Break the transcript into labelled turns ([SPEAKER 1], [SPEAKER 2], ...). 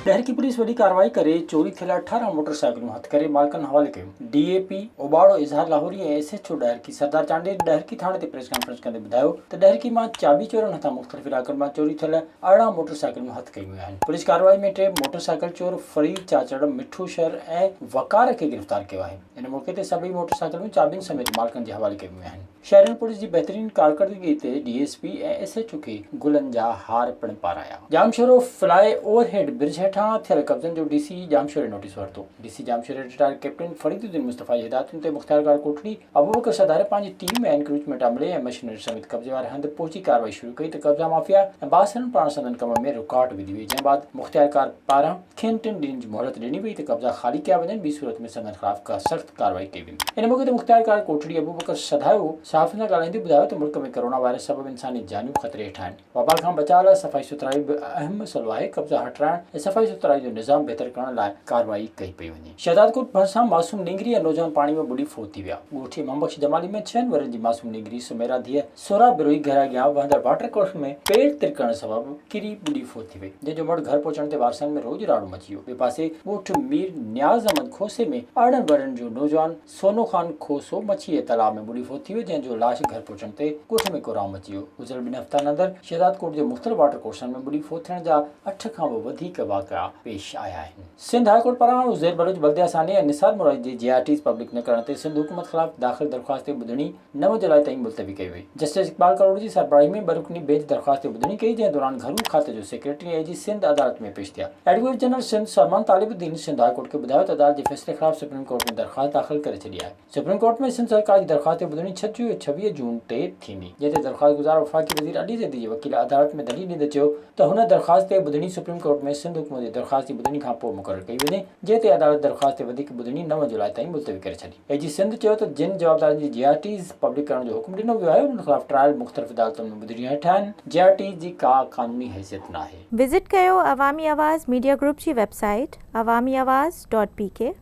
[SPEAKER 1] डहर की पुलिस वॾी कार्रवाई करे चोरी थियल 18 मोटरसाइकिलूं हथ करे मालिकनि हवाले कयूं। डीएपी ओबाड़ो इज़हार लाहौरी ऐं एसएचओ डहर की सरदार चांडेर डहर की थाणे ते प्रेस कॉन्फ्रेंस कंदे ॿुधायो त डहर की मां चाबी चोरनि हथां मुख़्तलिफ़ इलाइक़नि मां चोरी थियल 18 मोटरसाइकिलूं हथ कयूं वियूं आहिनि। पुलिस कार्रवाई में 3 मोटरसाइकिल चोर फरीद चाचड़, मिठू शहर ऐं वकार खे गिरफ़्तार कयो आहे। इन मौक़े ते सभई मोटरसाइकिलूं चाबियुनि समेत मालिकनि जे हवाले कयूं वियूं आहिनि। शहरनि पुलिस जी बहितरीन कारकर्दगी ते डीएसपी ऐं एसएचओ खे गुलनि जा हार पिणु पाराया। जामशोरो फ्लाई ओवरहेड ब्रिज हेठां थियल कब्ज़नि जो डीसी जामशोरे नोटिस वरितो। डीसी जामशोरे रिटायर कैप्टन फरीदुद्दीन मुस्तफ़ा जी हिदायतुनि ते मुख़्तियारगार कोठड़ी अबूबकर सदारे पंहिंजी टीम ऐं एनक्रोचमेंट अमले ऐं मशीनरी समेत कब्ज़े वारे हंधि पहुची कार्रवाई शुरू कई त कब्ज़ा माफ़िया ऐं बासरनि पाण संदन कम में रुकावट विधी वई, जंहिं बाद मुख़्तियारगार पारां खेनि 3 ॾींहंनि जी मोहलत ॾिनी वई त कब्ज़ा ख़ाली कया वञनि, ॿी सूरत में संदन ख़िलाफ़ का सख़्त कार्रवाई कई वेंदी। इन मौक़े ते मुख़्तियारगार कोठड़ी अबूबकर सदायो सहाफ़ियुनि सां ॻाल्हाईंदे ॿुधायो त मुल्क में कोरोना वायरस सबबि इंसानी जानियूं ख़तरे हेठि आहिनि। वबा खां बचाव लाइ सफ़ाई सुथराई बि अहम मसइलो आहे। कब्ज़ा हटाइण ऐं सफ़ाई सुथराई जो निज़ाम बहितर करण लाइ कार्रवाई कई पई वञे। शहदादकोट भरिसां मासूम नींगरी ऐं नौजवान पाणी में ॿुॾी फोत थी विया। ॻोठी मोहम्बख्श जमाली में 6 वरनि जी मासूम नींगरी सुमेरा धीअ सोरा बिरोई घर अॻियां वहंदड़ वाटर कोर्स में पेर तिरकण सबबि किरी ॿुॾी फोत थी वई, जंहिंजो मुड़ घर पहुचण ते वारसनि में रोज़ राड़ो मची वियो। ॿिए पासे ॻोठ मीर न्याज़ अहमद खोसे में 18 वरनि जो नौजवान सोनो ख़ान खोसो मछी तालाब में ॿुॾी फोत थी वियो, जंहिंजो लाश घर पहुचण ते ॻोठ में कोराम मची वियो। गुज़िरियल 2 हफ़्तनि अंदरि शहदादकोट जे मुख़्तलिफ़ वाटर कोर्सनि में ॿुॾी फोत थियण जा 8 खां बि वधीक वाक़िआ पेश आया आहिनि। सिंध हाई कोर्ट पारां उज़ैर बलोच बल्दिया सानी ऐं निसार मुराद जी जेआरटीज़ पब्लिक न करण ते सिंध हुकूमत ख़िलाफ़ दाख़िल दरख़्वास्त ते ॿुधणी 9 जुलाई ताईं मुलतवी कई वई। जस्टिस इक़बाल करोड़ जी सरबराही में 2 रुकनी बेंच दरख़्वास्त ते ॿुधणी कई, जंहिं दौरान घरू खाते जो सेक्रेटरी एजी सिंध अदालत में पेश थिया। Advocate general Sindh Salman Talibuddin Sindh high court खे ॿुधायो त अदालत जे फ़ैसिले ख़िलाफ़ सुप्रीम कोर्ट में दरख़्वास्त दाख़िल करे छॾी आहे। सुप्रीम कोर्ट में सिंध सरकार जी दरख़्वास्त ते ॿुधणी 26 जून ते थींदी, जंहिं ते दरख़्वास्त गुज़ार वफ़ाक़ी वज़ीर अली ज़ैदी जे वकील अदालत में दलील ॾींदे चयो त हुन दरख़्वास्त ते ॿुधणी सुप्रीम कोर्ट में सिंध हुकूमत जी दरख़्वास्त जी ॿुधणी खां पोइ मुक़ररु कई वञे, जंहिं ते अदालत दरख़्वास्त ते वधीक ॿुधणी 9 जुलाई ताईं मुलतवी करे छॾी। एजी सिंध चयो त जिन जवाबदारनि जी जेआरटीज़ पब्लिक करण जो हुकुम ॾिनो वियो आहे उन्हनि ख़िलाफ़ ट्रायल मुख़्तलिफ़ अदालतुनि में ॿुधणियूं हेठि आहिनि। जेआरटीज़ जी का क़ानूनी हैसियत नाहे।
[SPEAKER 2] विज़िट कयो अवामी आवाज़ मीडिया ग्रुप जी वेबसाइट awamiawaz.pk।